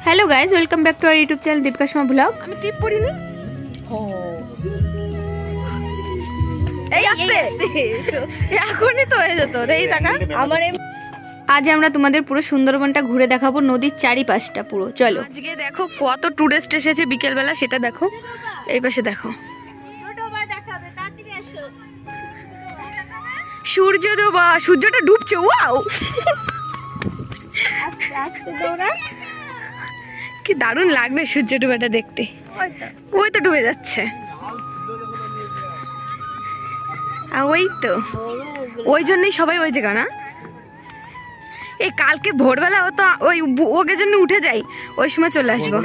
Hello guys welcome back to our YouTube channel Deepika Sharma blog. আমি টিপ পড়িনি এই আস্তে এখনই তো হয়ে যেত এই টাকা আমার। आज আমরা তোমাদের পুরো সুন্দরবনটা ঘুরে দেখাবো, নদীর চারিপাশটা পুরো। চলো আজকে দেখো কত টুরিস্ট এসেছে বিকেল বেলা, সেটা দেখো। এই পাশে দেখো সূর্য ডোবা, সূর্যটা ডুবছে। ওয়াও কি দারুণ লাগবে সূর্য ডোবাটা দেখতে। ওই তো ডুবে যাচ্ছে, ওই তো ওই জন্যই সবাই ওই জায়গা না। এই কালকে ভোরবেলা ও তো ওই ওকে জন্য উঠে যাই, ওই সময় চলে আসবো।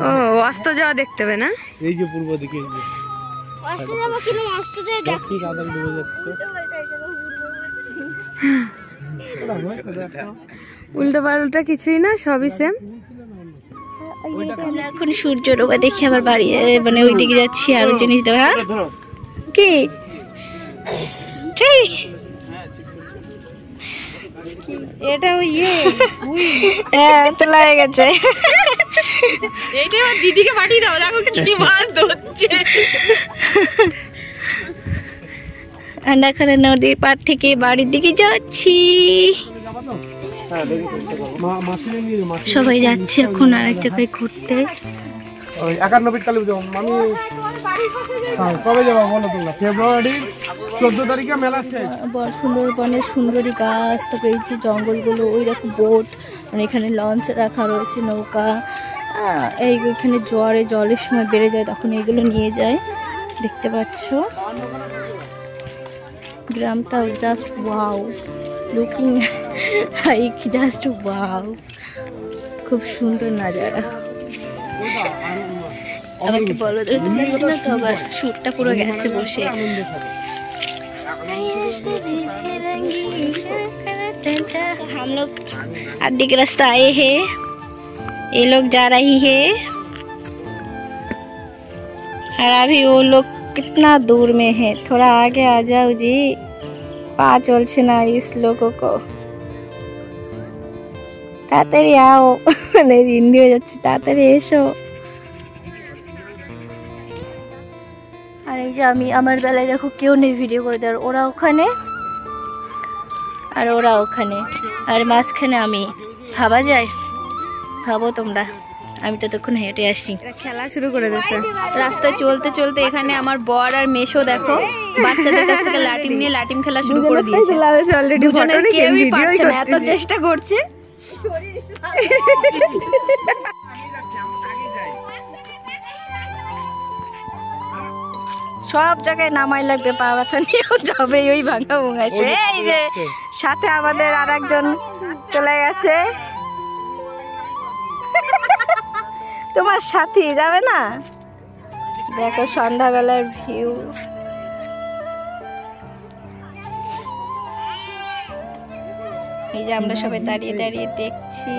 ও অস্ত যাওয়া দেখতে হবে না, এই যে পূর্ব দিকে উল্টো পাল্টা কিছুই না, সবই সেম। আমরা এখন সূর্য ডোবা দেখি আবার বাড়ি মানে ওই দিকে যাচ্ছি আরো জিনিস দেখা কি এটা ওই তোলা হয়ে গেছে। এইটা আমার দিদিকে পাঠিয়ে দাও, দেখো কি মাছ ধরছে। আমরা এখানে নদীর পাড় থেকে বাড়ির দিকে যাচ্ছি, সবাই যাচ্ছে এখন আরেক জায়গায় ঘুরতে। 91 কালী পুজো আমি কবে যাবো বলো তোমরা? ফেব্রুয়ারি 14 তারিখে মেলা শেষ। সুন্দরবনের সুন্দরী গাছ, তারপরে এই যে জঙ্গলগুলো, ওই দেখো বোট, মানে এখানে লঞ্চ রাখা রয়েছে, নৌকা। এইখানে জলের সময় বেড়ে যায় তখন এগুলো নিয়ে যায়, দেখতে পাচ্ছ। গ্রামটাও just wow, looking like just wow, খুব সুন্দর নাজারা। আমাকে বলো তো আবার শুটটা পুরো গেছে বসে। हम लोग आधे के रास्ता आए हैं, ये लोग जा रही है और अभी वो लोग कितना दूर में है। थोड़ा आगे आ जाओ जी, पा चलছে না इस लोगों को। তাড়াতাড়ি आओ, মানে হিন্দি হয়ে যাচ্ছে, তাড়াতাড়ি এসো। আর এই যে আমি আমার বেলায় দেখো কেউ নেই ভিডিও করে দেওয়ার, ওরা ওখানে আর ওরা ওখানে, আর মাঝখানে আমি। ভাবা যায়? ভাবো তোমরা, আমি তো তখন হেঁটে আসি। খেলা শুরু করে দিয়েছে রাস্তায় চলতে চলতে। এখানে আমার বর আর মেশো দেখো বাচ্চাদের কাছ থেকে লাটিম নিয়ে লাটিম খেলা শুরু করে দিয়েছে। দুজনের কেউই পারছে না, এত চেষ্টা করছে। সব জায়গায় নামাই লাগবে, পা ব্যথা নিয়েও যাবে ওই ভাঙা ভুঙা। এই যে সাথে আমাদের আর একজন চলে গেছে, তোমার সাথী যাবে না? দেখো সন্ধ্যাবেলার ভিউ। এই যে আমরা সবাই দাঁড়িয়ে দাঁড়িয়ে দেখছি।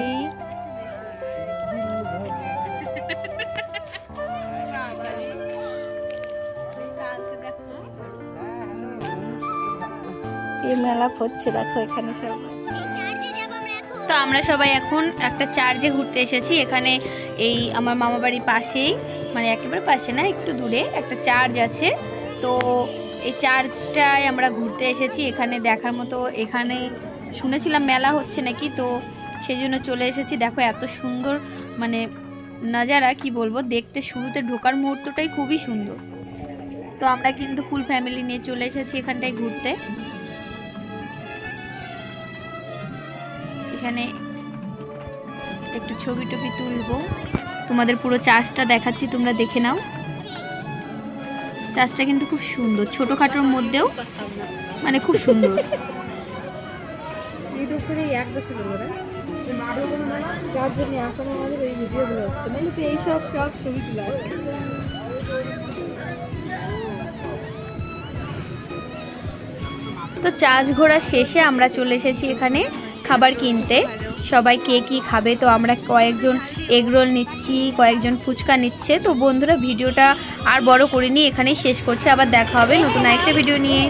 মেলা পড়ছে দেখো এখানে সব। তো আমরা সবাই এখন একটা চার্চে ঘুরতে এসেছি। এখানে এই আমার মামা বাড়ির পাশেই, মানে একেবারে পাশে না, একটু দূরে একটা চার্চ আছে। তো এই চার্চটায় আমরা ঘুরতে এসেছি, এখানে দেখার মতো। এখানে শুনেছিলাম মেলা হচ্ছে নাকি, তো সেই জন্য চলে এসেছি। দেখো এত সুন্দর মানে নাজারা, কি বলবো, দেখতে শুরুতে ঢোকার মুহূর্তটাই খুবই সুন্দর। তো আমরা কিন্তু ফুল ফ্যামিলি নিয়ে চলে এসেছি এখানটায় ঘুরতে। এখানে একটু ছবি টবি তুলবো, তোমাদের পুরো চার্চটা দেখাচ্ছি, তোমরা দেখে নাও। চার্চটা কিন্তু খুব সুন্দর, ছোটখাটোর মধ্যেও মানে খুব সুন্দর। তো চার্চ ঘোরার শেষে আমরা চলে এসেছি এখানে খাবার কিনতে। সবাই কে কি খাবে, তো আমরা কয়েকজন এগ রোল নিচ্ছি, কয়েকজন ফুচকা নিচ্ছে। তো বন্ধুরা ভিডিওটা আর বড় করিনি, এখানেই শেষ করছি। আবার দেখা হবে নতুন আরেকটা ভিডিও নিয়ে।